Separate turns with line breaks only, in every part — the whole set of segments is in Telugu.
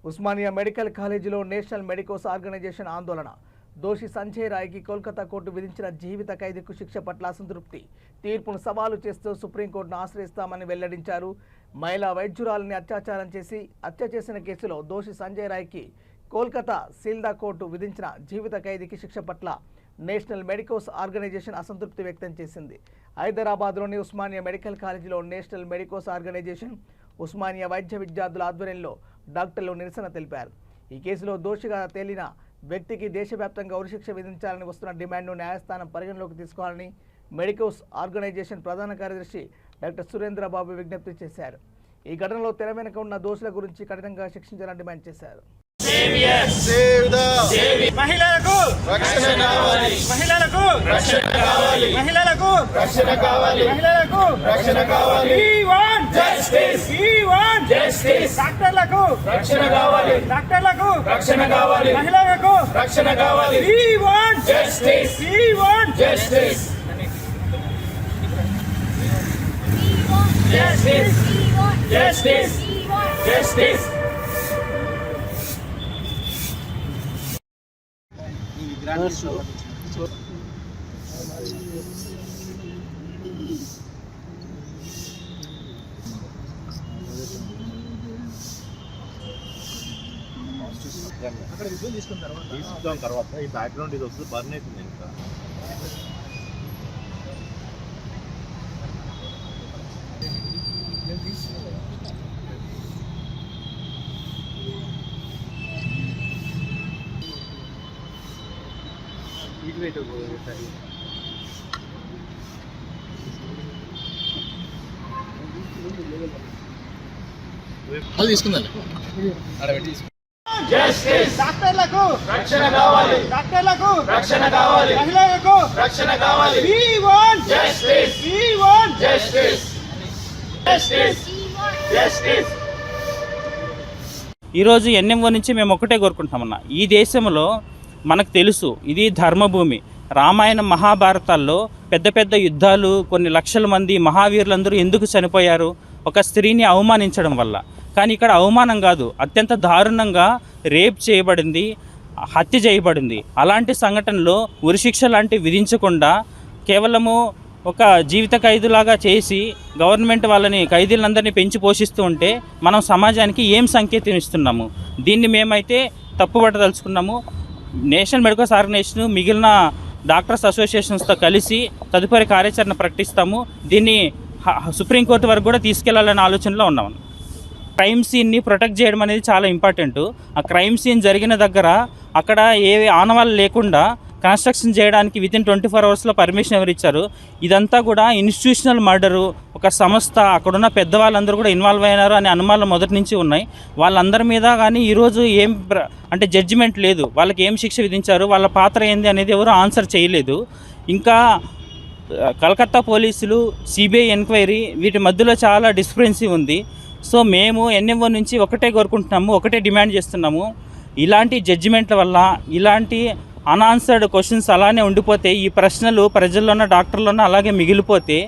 ఉస్మానియా మెడికల్ కాలేజీలో నేషనల్ మెడికోస్ ఆర్గనైజేషన్ ఆందోళన. దోషి సంజయ్ రాయ్కి కోల్కతా కోర్టు విధించిన జీవిత ఖైదుకు శిక్ష పట్ల అసంతృప్తి. తీర్పును సవాలు చేస్తూ సుప్రీంకోర్టును ఆశ్రయిస్తామని వెల్లడించారు. మహిళా వైద్యురాలని అత్యాచారం చేసి హత్య చేసిన కేసులో దోషి సంజయ్ రాయ్కి కోల్కతా సీల్దా కోర్టు విధించిన జీవిత ఖైదుకి శిక్ష పట్ల నేషనల్ మెడికోస్ ఆర్గనైజేషన్ అసంతృప్తి వ్యక్తం చేసింది. హైదరాబాద్లోని ఉస్మానియా మెడికల్ కాలేజీలో నేషనల్ మెడికోస్ ఆర్గనైజేషన్, ఉస్మానియా వైద్య విద్యార్థుల ఆధ్వర్యంలో డాక్టర్లు నిరసన తెలిపారు. ఈ కేసులో దోషిగా తేలిన వ్యక్తికి దేశవ్యాప్తంగా ఉరిశిక్ష విధించాలని వస్తున్న డిమాండ్ను న్యాయస్థానం పరిగణలోకి తీసుకోవాలని మెడికోస్ ఆర్గనైజేషన్ ప్రధాన కార్యదర్శి డాక్టర్ సురేంద్రబాబు విజ్ఞప్తి చేశారు. ఈ ఘటనలో తెర వెనుక ఉన్న దోషుల గురించి కఠినంగా శిక్షించాలని డిమాండ్ చేశారు.
మహిళలకు రక్షణ కావాలి, మహిళలకు రక్షణ కావాలి, మహిళలకు రక్షణ కావాలి, మహిళలకు రక్షణ కావాలి. We want justice, we want justice. డాక్టర్లకు రక్షణ కావాలి, డాక్టర్లకు రక్షణ కావాలి, మహిళలకు రక్షణ కావాలి. We want justice, we want justice. Justice, justice, justice.
అక్కడ విజువల్ తీసుకున్న తర్వాత ఈ బ్యాక్గ్రౌండ్ ఇది వస్తుంది, బర్న్ అవుతుంది. ఇంకా
అది తీసుకుందండి.
డాక్టర్లకు రక్షణ కావాలి, డాక్టర్లకు రక్షణ కావాలి, మహిళలకు రక్షణ కావాలి. We want justice, we want justice, justice, justice.
ఈరోజు ఎన్ఎంఓ నుంచి మేము ఒకటే కోరుకుంటామన్నా, ఈ దేశంలో మనకు తెలుసు ఇది ధర్మభూమి. రామాయణ మహాభారతాల్లో పెద్ద పెద్ద యుద్ధాలు, కొన్ని లక్షల మంది మహావీరులందరూ ఎందుకు చనిపోయారు? ఒక స్త్రీని అవమానించడం వల్ల. కానీ ఇక్కడ అవమానం కాదు, అత్యంత దారుణంగా రేప్ చేయబడింది, హత్య చేయబడింది. అలాంటి సంఘటనలో ఉరిశిక్ష లాంటివి విధించకుండా కేవలము ఒక జీవిత ఖైదులాగా చేసి గవర్నమెంట్ వాళ్ళని ఖైదీలందరినీ పెంచి పోషిస్తూ ఉంటే మనం సమాజానికి ఏం సంకేతం ఇస్తున్నాము? దీన్ని మేమైతే తప్పుపట్టదలుచుకున్నాము. నేషనల్ మెడికోస్ ఆర్గనైజేషన్ మిగిలిన డాక్టర్స్ అసోసియేషన్స్తో కలిసి తదుపరి కార్యాచరణ ప్రకటిస్తాము. దీన్ని సుప్రీంకోర్టు వరకు కూడా తీసుకెళ్లాలనే ఆలోచనలో ఉన్నాము. క్రైమ్ సీన్ని ప్రొటెక్ట్ చేయడం అనేది చాలా ఇంపార్టెంట్. ఆ క్రైమ్ సీన్ జరిగిన దగ్గర అక్కడ ఏ ఆనవాళ్ళు లేకుండా కన్స్ట్రక్షన్ చేయడానికి వితిన్ 24 అవర్స్లో పర్మిషన్ ఎవరు ఇచ్చారు? ఇదంతా కూడా ఇన్స్టిట్యూషనల్ మర్డరు. ఒక సంస్థ, అక్కడున్న పెద్దవాళ్ళందరూ కూడా ఇన్వాల్వ్ అయినారు అనే అనుమానాలు మొదటి నుంచి ఉన్నాయి. వాళ్ళందరి మీద కానీ ఈరోజు ఏం అంటే జడ్జిమెంట్ లేదు. వాళ్ళకి ఏం శిక్ష విధించారు, వాళ్ళ పాత్ర ఏంది అనేది ఎవరు ఆన్సర్ చేయలేదు. ఇంకా కలకత్తా పోలీసులు, సిబిఐ ఎంక్వైరీ, వీటి మధ్యలో చాలా డిస్క్రిపెన్సీ ఉంది. సో మేము ఎన్ఎంఓ నుంచి ఒకటే కోరుకుంటున్నాము, ఒకటే డిమాండ్ చేస్తున్నాము. ఇలాంటి జడ్జిమెంట్ల వల్ల ఇలాంటి అన్ఆన్సర్డ్ క్వశ్చన్స్ అలానే ఉండిపోతే, ఈ ప్రశ్నలు ప్రజల్లోన డాక్టర్లోన అలాగే మిగిలిపోతే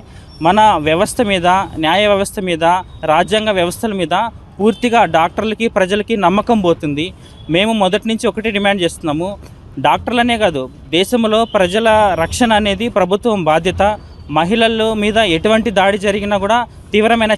మన వ్యవస్థ మీద, న్యాయ వ్యవస్థ మీద, రాజ్యాంగ వ్యవస్థల మీద పూర్తిగా డాక్టర్లకి ప్రజలకి నమ్మకం పోతుంది. మేము మొదటి నుంచి ఒకటే డిమాండ్ చేస్తున్నాము. డాక్టర్లనే కాదు, దేశంలో ప్రజల రక్షణ అనేది ప్రభుత్వం బాధ్యత. మహిళల మీద ఎటువంటి దాడి జరిగినా కూడా తీవ్రమైన